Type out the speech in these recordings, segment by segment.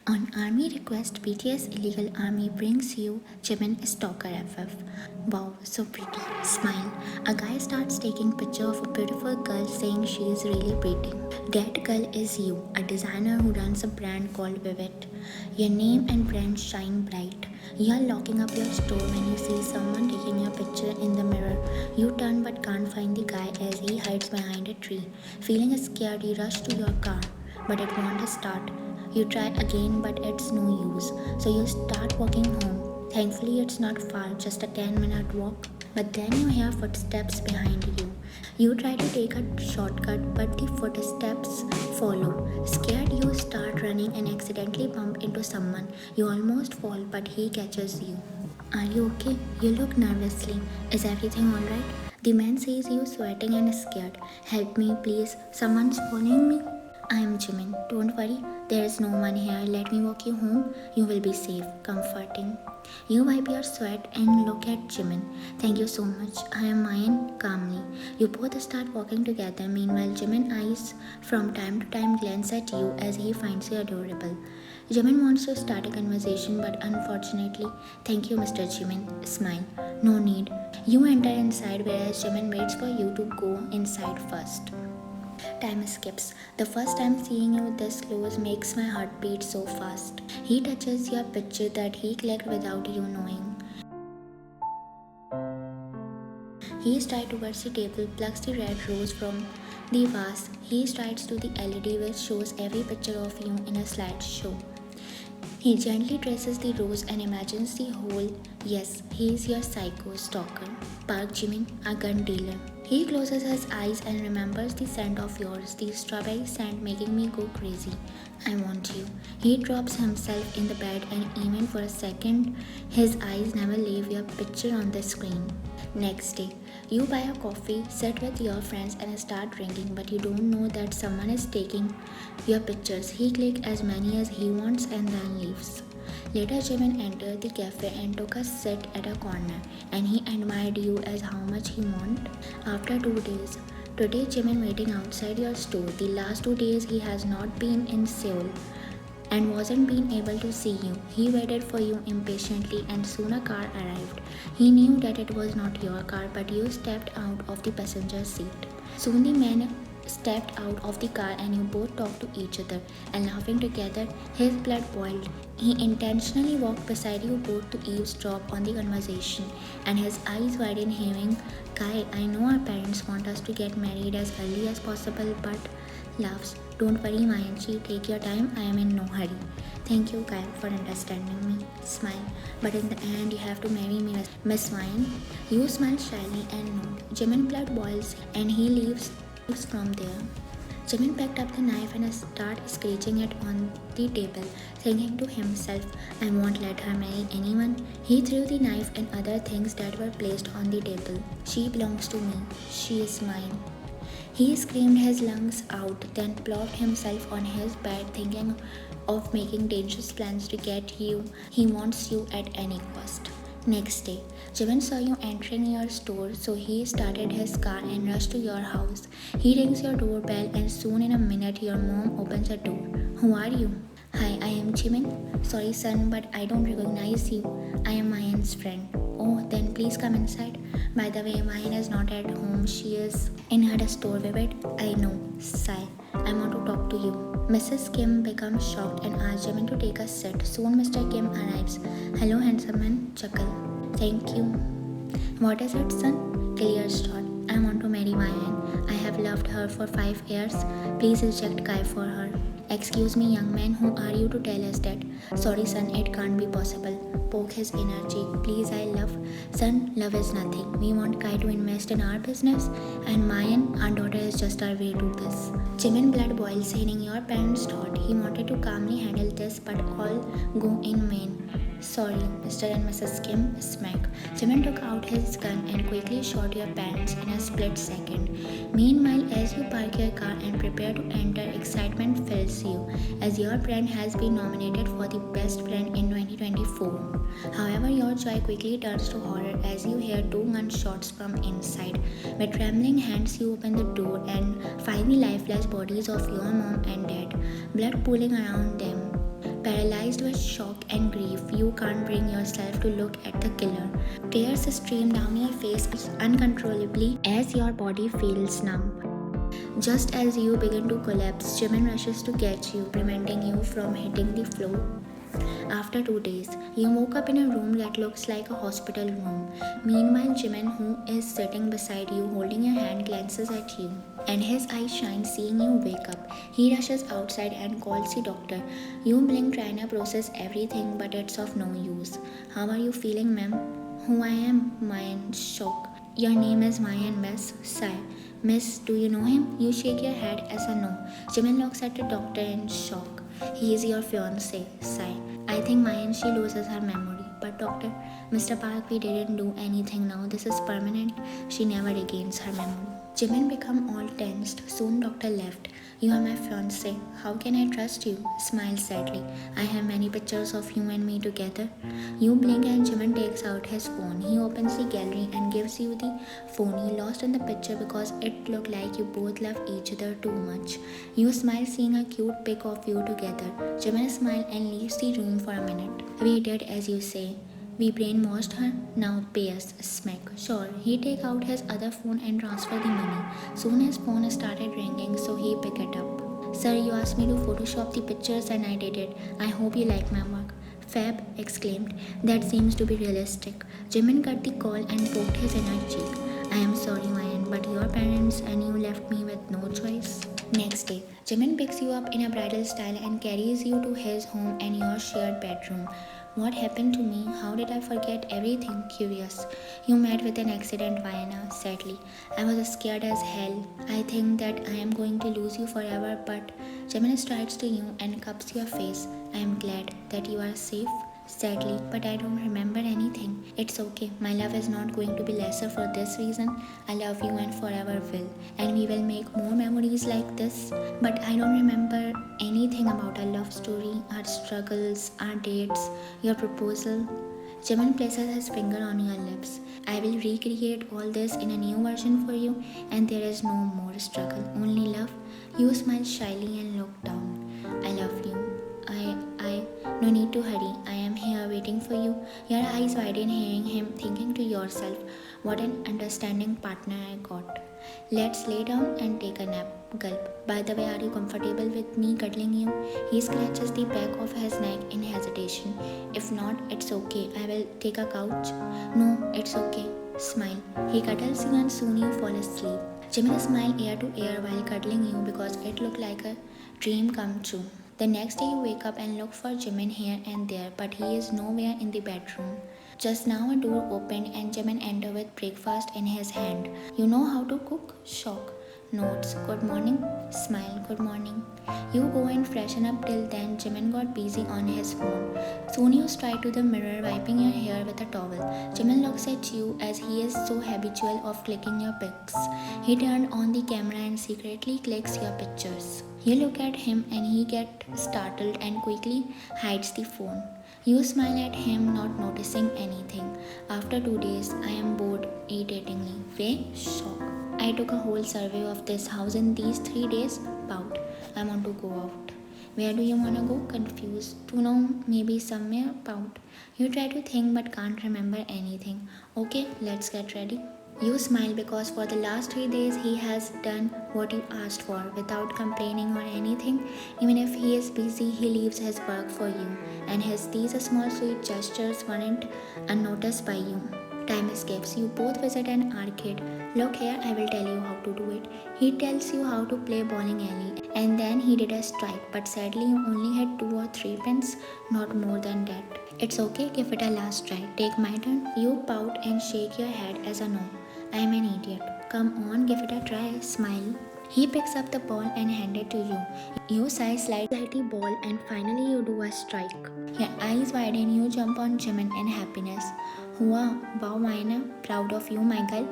On army request, BTS Illegal Army brings you Jimin Stalker FF. Wow, so pretty. Smile. A guy starts taking picture of a beautiful girl saying she is really pretty. That girl is you, a designer who runs a brand called Vivid. Your name and brand shine bright. You are locking up your store when you see someone taking your picture in the mirror. You turn but can't find the guy as he hides behind a tree. Feeling scared, you rush to your car, but it won't start. You try again, but it's no use. So you start walking home. Thankfully, it's not far, just a 10-minute walk. But then you hear footsteps behind you. You try to take a shortcut, but the footsteps follow. Scared, you start running and accidentally bump into someone. You almost fall, but he catches you. Are you okay? You look nervously. Is everything alright? The man sees you sweating and scared. Help me, please. Someone's following me. I am Jimin. Don't worry, there is no one here. Let me walk you home. You will be safe. Comforting. You wipe your sweat and look at Jimin. Thank you so much. I am Mayan. Calmly. You both start walking together. Meanwhile, Jimin eyes from time to time glance at you as he finds you adorable. Jimin wants to start a conversation, but unfortunately, thank you, Mr. Jimin. Smile. No need. You enter inside, whereas Jimin waits for you to go inside first. Time skips. The first time seeing you this close makes my heart beat so fast. He touches your picture that he clicked without you knowing. He strides towards the table, plucks the red rose from the vase. He strides to the LED which shows every picture of you in a slideshow. He gently traces the rose and imagines the whole. Yes, he is your psycho stalker. Park Jimin, a gun dealer. He closes his eyes and remembers the scent of yours, the strawberry scent making me go crazy. I want you. He drops himself in the bed and even for a second, his eyes never leave your picture on the screen. Next day, you buy a coffee, sit with your friends and start drinking, but you don't know that someone is taking your pictures. He clicks as many as he wants and then leaves. Later, Jimin entered the cafe and took a seat at a corner, and he admired you as how much he wanted. After 2 days, today Jimin waiting outside your store. The last 2 days he has not been in Seoul and wasn't being able to see you. He waited for you impatiently and soon a car arrived. He knew that it was not your car, but you stepped out of the passenger seat. Soon the man stepped out of the car and you both talked to each other and laughing together, his blood boiled. He intentionally walked beside you both to eavesdrop on the conversation and his eyes widened hearing, Kai, I know our parents want us to get married as early as possible, but laughs. Don't worry, Mayanchi, take your time, I am in no hurry. Thank you, Kai, for understanding me. Smile. But in the end, you have to marry me, Miss Mayan. You smile shyly and nod. Jimin blood boils and he leaves from there. Jimin picked up the knife and started scratching it on the table, thinking to himself, I won't let her marry anyone. He threw the knife and other things that were placed on the table. She belongs to me. She is mine. He screamed his lungs out, then plopped himself on his bed, thinking of making dangerous plans to get you. He wants you at any cost. Next day, Jimin saw you entering your store, so he started his car and rushed to your house. He rings your doorbell and soon in a minute your mom opens the door. Who are you? Hi, I am Jimin. Sorry son, but I don't recognize you. I am Mayan's friend. Oh, then please come inside. By the way, Mayan is not at home. She is in her store, Vivid. I know. Sigh. I want to talk to you. Mrs. Kim becomes shocked and asks Jimin to take a seat. Soon Mr. Kim arrives. Hello, handsome man. Chuckle. Thank you. What is it, son? Clear thought. I want to marry Mayan. I have loved her for 5 years. Please reject Kai for her. Excuse me, young man, who are you to tell us that? Sorry, son, it can't be possible. Poke his inner cheek. Please, I love. Son, love is nothing. We want Kai to invest in our business, and Mayan, our daughter, is just our way to this. Jimin blood boils, saying your parents thought he wanted to calmly handle this, but all go in vain. Sorry, Mr. and Mrs. Kim, smack. Jimin took out his gun and quickly shot your parents in a split second. Meanwhile, as you park your car and prepare to enter, excitement fills you as your friend has been nominated for the best friend in 2024. However, your joy quickly turns to horror as you hear 2 gunshots from inside. With trembling hands, you open the door and find the lifeless bodies of your mom and dad, blood pooling around them. Paralyzed with shock and grief, you can't bring yourself to look at the killer. Tears stream down your face uncontrollably as your body feels numb. Just as you begin to collapse, Jimin rushes to catch you, preventing you from hitting the floor. After 2 days, you woke up in a room that looks like a hospital room. Meanwhile, Jimin, who is sitting beside you holding your hand, glances at you, and his eyes shine seeing you wake up. He rushes outside and calls the doctor. You blink, trying to process everything, but it's of no use. How are you feeling, ma'am? Who I am? Mayan, shock. Your name is Mayan, miss. Sigh. Miss, do you know him? You shake your head as a no. Jimin looks at the doctor in shock. He is your fiancé. Sigh. I think Mayan, she loses her memory. But doctor, Mr. Park, we didn't do anything now. This is permanent. She never regains her memory. Jimin became all tensed. Soon doctor left. You are my fiancé. How can I trust you? Smile sadly. I have many pictures of you and me together. You blink and Jimin takes out his phone. He opens the gallery and gives you the phone. You lost in the picture because it looked like you both love each other too much. You smile seeing a cute pic of you together. Jimin smiles and leaves the room for a minute. We did as you say. We brainwashed her, now pay us, smack. Sure, he take out his other phone and transfer the money. Soon his phone started ringing, so he picked it up. Sir, you asked me to Photoshop the pictures and I did it. I hope you like my work. Fab exclaimed. That seems to be realistic. Jimin cut the call and poked his inner cheek. I am sorry, Mayan, but your parents and you left me with no choice. Next day, Jimin picks you up in a bridal style and carries you to his home and your shared bedroom. What happened to me? How did I forget everything? Curious. You met with an accident, Vienna, sadly. I was scared as hell. I think that I am going to lose you forever, but Jimin strides to you and cups your face. I am glad that you are safe. Sadly, but I don't remember anything. It's okay. My love is not going to be lesser for this reason. I love you and forever will. And we will make more memories like this. But I don't remember anything about our love story, our struggles, our dates, your proposal. Jimin places his finger on your lips. I will recreate all this in a new version for you, and there is no more struggle, only love. You smile shyly and look down. I love you. No need to hurry. I am here waiting for you. Your eyes widen, hearing him, thinking to yourself, what an understanding partner I got. Let's lay down and take a nap. Gulp. By the way, are you comfortable with me cuddling you? He scratches the back of his neck in hesitation. If not, it's okay. I will take a couch. No, it's okay. Smile. He cuddles you and soon you fall asleep. Jimin smiled ear to ear while cuddling you because it looked like a dream come true. The next day you wake up and look for Jimin here and there, but he is nowhere in the bedroom. Just now a door opened and Jimin entered with breakfast in his hand. You know how to cook? Shock. Notes. Good morning. Smile. Good morning. You go and freshen up. Till then Jimin got busy on his phone. Soon you stride to the mirror wiping your hair with a towel. Jimin looks at you as he is so habitual of clicking your pics. He turned on the camera and secretly clicks your pictures. You look at him and he gets startled and quickly hides the phone. You smile at him, not noticing anything. After 2 days, I am bored irritatingly. Way? Shock. I took a whole survey of this house in these 3 days. Pout. I want to go out. Where do you want to go? Confused. To know, maybe somewhere. Pout. You try to think but can't remember anything. Okay, let's get ready. You smile because for the last 3 days he has done what you asked for without complaining or anything. Even if he is busy, he leaves his work for you, and these small sweet gestures weren't unnoticed by you. Time escapes. You both visit an arcade. Look here, I will tell you how to do it. He tells you how to play bowling alley, and then he did a strike, but sadly you only had 2 or 3 pins, not more than that. It's okay, give it a last try. Take my turn. You pout and shake your head as a no. I am an idiot. Come on, give it a try. Smile. He picks up the ball and hands it to you. You sigh, slide the ball, and finally you do a strike. Your eyes widen, you jump on Jimin in happiness. Hua, wow, Mayan, proud of you, my girl.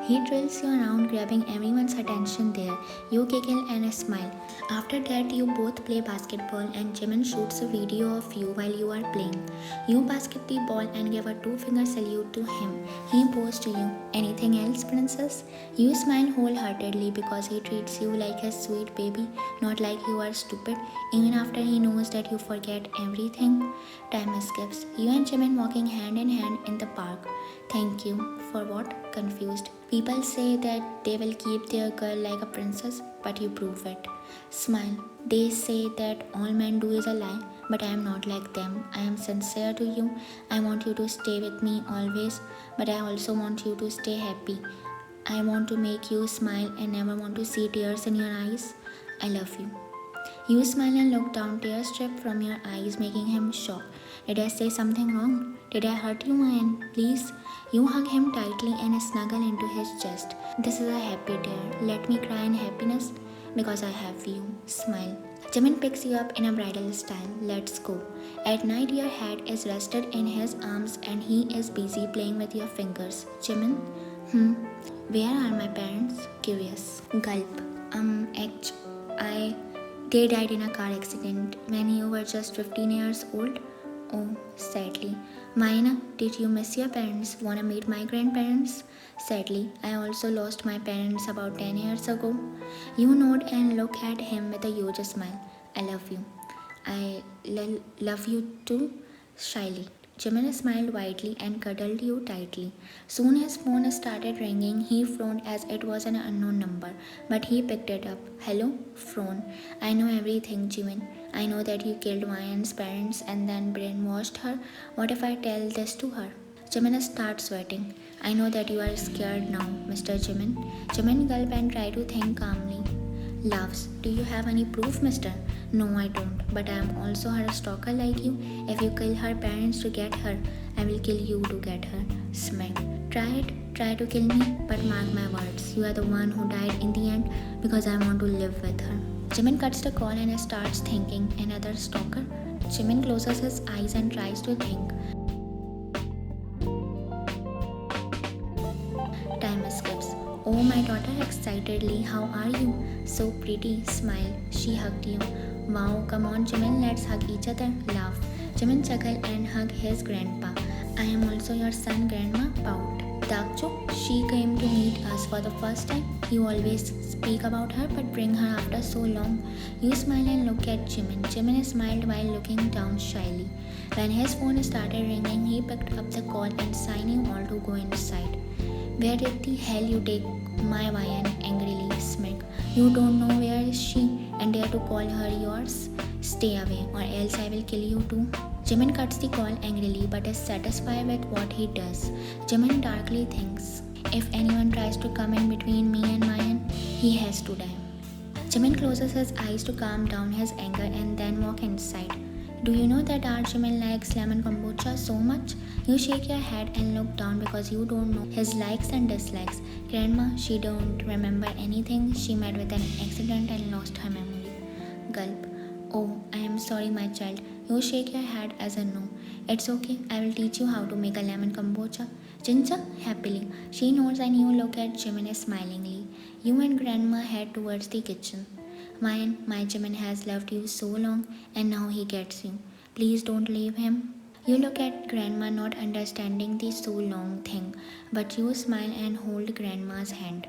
He drills you around, grabbing everyone's attention there. You giggle and smile. After that, you both play basketball, and Jimin shoots a video of you while you are playing. You basket the ball and give a two-finger salute to him. He bows to you. Anything else, princess? You smile wholeheartedly because he treats you like a sweet baby, not like you are stupid, even after he knows that you forget everything. Time skips. You and Jimin walking hand in hand in the park. Thank you. For what? Confused. People say that they will keep their girl like a princess, but you prove it. Smile. They say that all men do is a lie, but I am not like them. I am sincere to you. I want you to stay with me always, but I also want you to stay happy. I want to make you smile and never want to see tears in your eyes. I love you. You smile and look down, tears strip from your eyes, making him shocked. Did I say something wrong? Did I hurt you, Mayan? Please? You hug him tightly and snuggle into his chest. This is a happy day. Let me cry in happiness because I have you. Smile. Jimin picks you up in a bridal style. Let's go. At night, your head is rested in his arms and he is busy playing with your fingers. Jimin? Where are my parents? Curious. Gulp. They died in a car accident when you were just 15 years old. Oh, sadly. Mayana, did you miss your parents? Wanna meet my grandparents? Sadly, I also lost my parents about 10 years ago. You nod and look at him with a huge smile. I love you. I love you too, shyly. Jimin smiled widely and cuddled you tightly. Soon his phone started ringing. He frowned as it was an unknown number, but he picked it up. Hello? Phone. I know everything, Jimin. I know that you killed Mayan's parents and then brainwashed her. What if I tell this to her? Jimin starts sweating. I know that you are scared now, Mr. Jimin. Jimin gulped and tried to think calmly. Laughs. Do you have any proof, mister? No, I don't. But I am also her stalker like you. If you kill her parents to get her, I will kill you to get her. Smack. Try it. Try to kill me. But mark my words. You are the one who died in the end because I want to live with her. Jimin cuts the call and starts thinking. Another stalker? Jimin closes his eyes and tries to think. Time skips. Oh, my daughter, excitedly. How are you? So pretty. Smile. She hugged you. Wow, come on, Jimin, let's hug each other. Laugh. Jimin chuckled and hugged his grandpa. I am also your son, Grandma. Pout. Dakcho, she came to meet us for the first time. You always speak about her but bring her after so long. You smile and look at Jimin. Jimin smiled while looking down shyly. When his phone started ringing, he picked up the call and signed you all to go inside. Where did the hell you take my Mayan? Angrily smirked. You don't know where is she and dare to call her yours? Stay away or else I will kill you too. Jimin cuts the call angrily but is satisfied with what he does. Jimin darkly thinks, if anyone tries to come in between me and Mayan, he has to die. Jimin closes his eyes to calm down his anger and then walk inside. Do you know that our Jimin likes lemon kombucha so much? You shake your head and look down because you don't know his likes and dislikes. Grandma, she don't remember anything. She met with an accident and lost her memory. Gulp. Oh, I am sorry, my child. You shake your head as a no. It's okay. I will teach you how to make a lemon kombucha. Jinja, happily. She nods and you look at Jimin smilingly. You and Grandma head towards the kitchen. Mayan, my Jimin has loved you so long and now he gets you. Please don't leave him. You look at Grandma not understanding the so long thing, but you smile and hold Grandma's hand.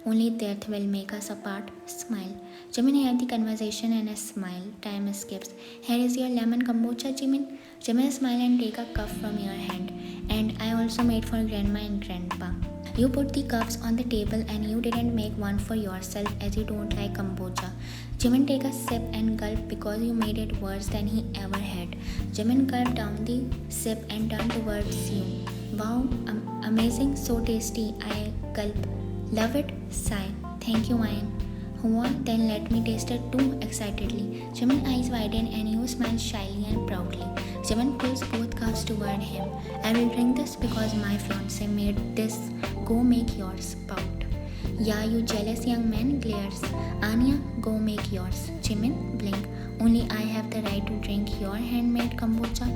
Only death will make us apart. Smile. Jimin heard the conversation and a smile. Time skips. Here is your lemon kombucha, Jimin. Jimin smile and take a cup from your hand. And I also made for Grandma and Grandpa. You put the cups on the table and you didn't make one for yourself as you don't like kombucha. Jimin take a sip and gulp because you made it worse than he ever had. Jimin gulped down the sip and turned towards you. Wow, amazing, so tasty. I gulp. Love it? Sigh. Thank you, Mayan. Hua, then let me taste it too, excitedly. Jimin's eyes widen and you smile shyly and proudly. Jimin pulls both cups toward him. I will drink this because my fiancé made this. Go make yours. Pout. Yeah, you jealous young man glares. Anya, go make yours. Jimin, blink. Only I have the right to drink your handmade kombucha.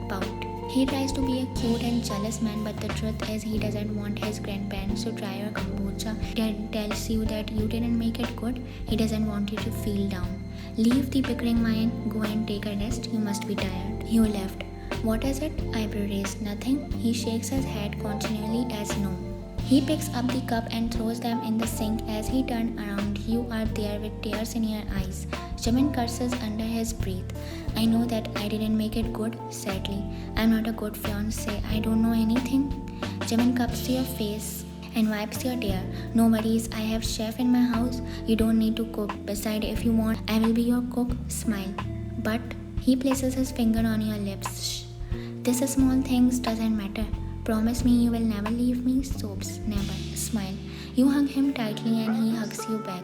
Pout. He tries to be a cute and jealous man, but the truth is he doesn't want his grandparents to try your kombucha. Dad tells you that you didn't make it good. He doesn't want you to feel down. Leave the bickering Mayan. Go and take a rest. You must be tired. You left. What is it? Eyebrow raised. Nothing. He shakes his head continually as no. He picks up the cup and throws them in the sink. As he turns around, you are there with tears in your eyes. Jimin curses under his breath. I know that I didn't make it good, sadly. I'm not a good fiance. I don't know anything. Jimin cups your face and wipes your tear. No worries, I have chef in my house. You don't need to cook. Besides, if you want, I will be your cook. Smile. But he places his finger on your lips. Shh. This small things doesn't matter. Promise me you will never leave me. Sobs. Never. Smile. You hug him tightly and he hugs you back.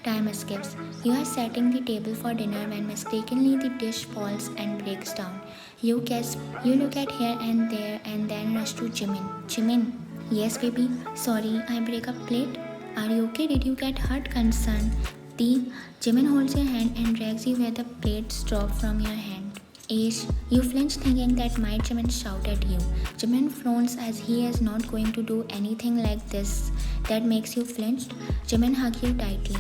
Time skips. You are setting the table for dinner when mistakenly the dish falls and breaks down. You gasp. You look at here and there and then rush to Jimin. Jimin. Yes, baby. Sorry, I break a plate. Are you okay? Did you get hurt? Concerned. Jimin holds your hand and drags you where the plates drop from your hand. Ish, you flinch thinking that might Jimin shout at you. Jimin frowns as he is not going to do anything like this. That makes you flinched. Jimin hugs you tightly.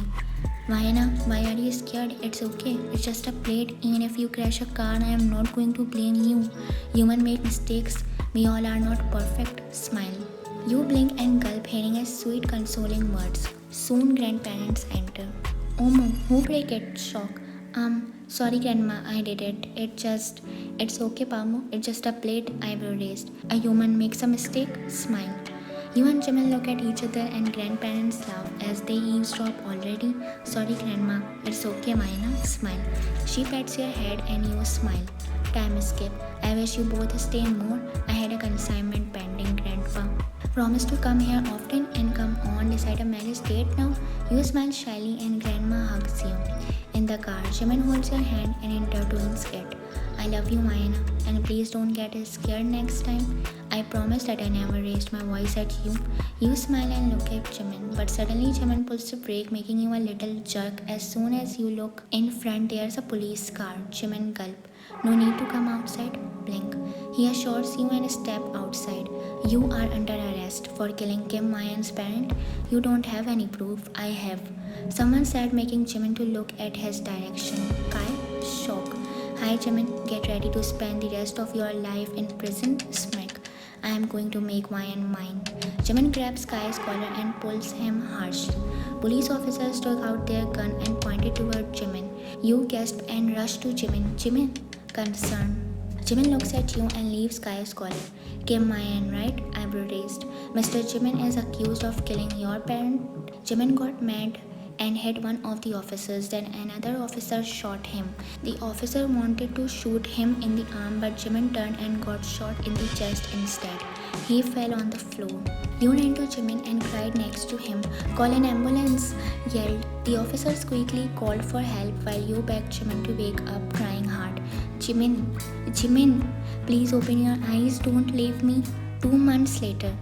Mayana, why are you scared? It's okay. It's just a plate. Even if you crash a car, I am not going to blame you. Human make mistakes. We all are not perfect. Smile. You blink and gulp, hearing his sweet consoling words. Soon grandparents enter. Omo, who break it? Shock. Sorry grandma, I did it. It's okay Pamu. It's just a plate. Eyebrow raised. A human makes a mistake. Smile. You and Jimin look at each other and grandparents laugh as they eavesdrop already. Sorry grandma. It's okay Mayana. Smile. She pats your head and you smile. Time skip. I wish you both stay more. I had a consignment pending, grandpa. Promise to come here often and come on, decide a marriage date now. You smile shyly and grandma hugs you. In the car, Jimin holds your hand and intertwines it. I love you, Mayana, and please don't get scared next time. I promise that I never raised my voice at you. You smile and look at Jimin, but suddenly Jimin pulls the brake, making you a little jerk. As soon as you look in front, there's a police car. Jimin gulp. No need to come outside. Blink. He assures you and step outside. You are under arrest for killing Kim Mayan's parent. You don't have any proof. I have. Someone said, making Jimin to look at his direction. Kai? Shock. Hi Jimin, get ready to spend the rest of your life in prison. Smirk. I am going to make Mayan mine. Jimin grabs Kai's collar and pulls him harshly. Police officers took out their gun and pointed toward Jimin. You gasped and rushed to Jimin. Jimin, concerned. Jimin looks at you and leaves Kai's collar. Kim Mayan, right? Eyebrow raised. Mr. Jimin is accused of killing your parent. Jimin got mad and hit one of the officers. Then another officer shot him. The officer wanted to shoot him in the arm, but Jimin turned and got shot in the chest instead. He fell on the floor. You ran to Jimin and cried next to him. Call an ambulance, yelled. The officers quickly called for help while you begged Jimin to wake up, crying hard. Jimin, please open your eyes, don't leave me. 2 months later,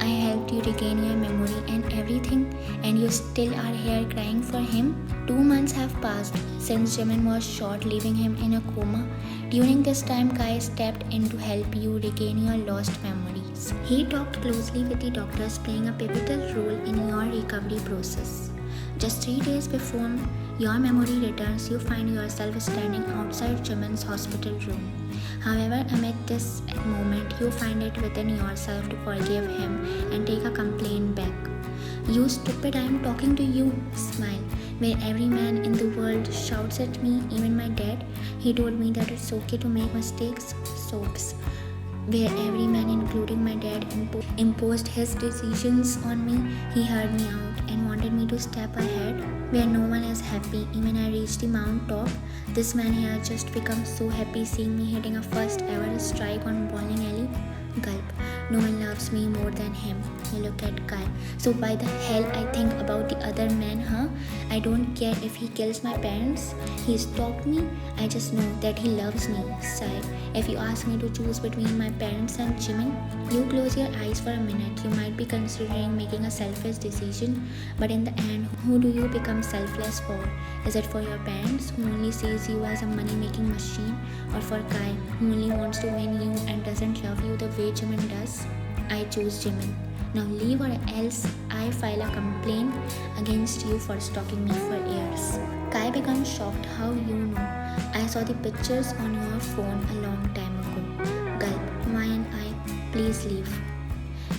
I helped you regain your memory and everything, and you still are here crying for him? 2 months have passed since Jimin was shot, leaving him in a coma. During this time, Kai stepped in to help you regain your lost memories. He talked closely with the doctors, playing a pivotal role in your recovery process. Just 3 days before your memory returns, you find yourself standing outside Jimin's hospital room. However, amid this moment, you find it within yourself to forgive him and take a complaint back. You stupid, I am talking to you. Smile. Where every man in the world shouts at me, even my dad. He told me that it's okay to make mistakes. Soaps. Where every man, including my dad, imposed his decisions on me. He heard me out and wanted me to step ahead. Where no one is happy, even I reached the mount top. This man here just becomes so happy seeing me hitting a first ever strike on bowling alley. Gulp. No one loves me more than him. You look at Kai. So why the hell I think about the other man, huh? I don't care if he kills my parents. He stalked me. I just know that he loves me. Sigh. If you ask me to choose between my parents and Jimin, you close your eyes for a minute. You might be considering making a selfish decision, but in the end, who do you become selfless for? Is it for your parents, who only sees you as a money-making machine, or for Kai, who only wants to win you and doesn't love you the way Jimin does? I choose Jimin. Now leave or else I file a complaint against you for stalking me for years. Kai becomes shocked. How you know? I saw the pictures on your phone a long time ago. Gulp. Mayan, please leave.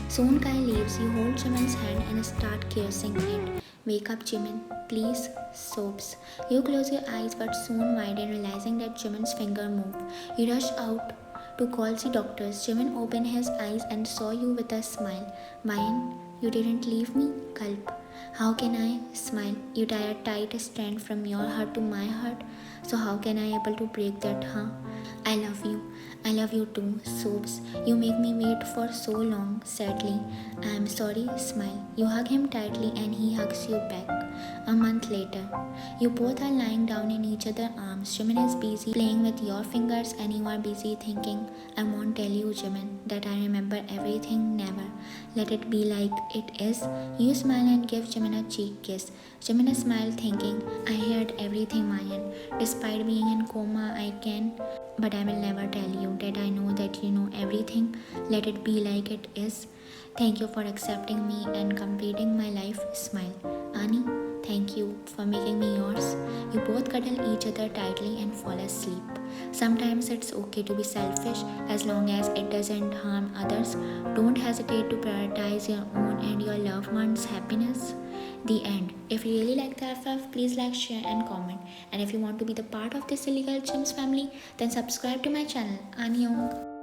Soon Kai leaves. You hold Jimin's hand and start kissing it. Wake up, Jimin. Please. Sobs. You close your eyes but soon widen, realizing that Jimin's finger moved. You rush out to call the doctors. Jimin opened his eyes and saw you with a smile. Mayan, you didn't leave me? Gulp. How can I? Smile. You tie a tight strand from your heart to my heart. So how can I able to break that, huh? I love you. I love you too. Sobs. You make me wait for so long. Sadly. I am sorry. Smile. You hug him tightly and he hugs you back. A month later, you both are lying down in each other's arms. Jimin is busy playing with your fingers and you are busy thinking, I won't tell you, Jimin, that I remember everything. Never. Let it be like it is. You smile and give Jimin a cheek kiss. Jimin smiled thinking, I heard everything, Mayan. Despite being in coma, I can, but I will never tell you that I know that you know everything. Let it be like it is. Thank you for accepting me and completing my life. Smile. Ani, thank you for making me yours. You both cuddle each other tightly and fall asleep. Sometimes it's okay to be selfish as long as it doesn't harm others. Don't hesitate to prioritize your own and your loved ones' happiness. The end. If you really like the FF, please like, share and comment. And if you want to be the part of this illegal chims family, then subscribe to my channel. Annyeong.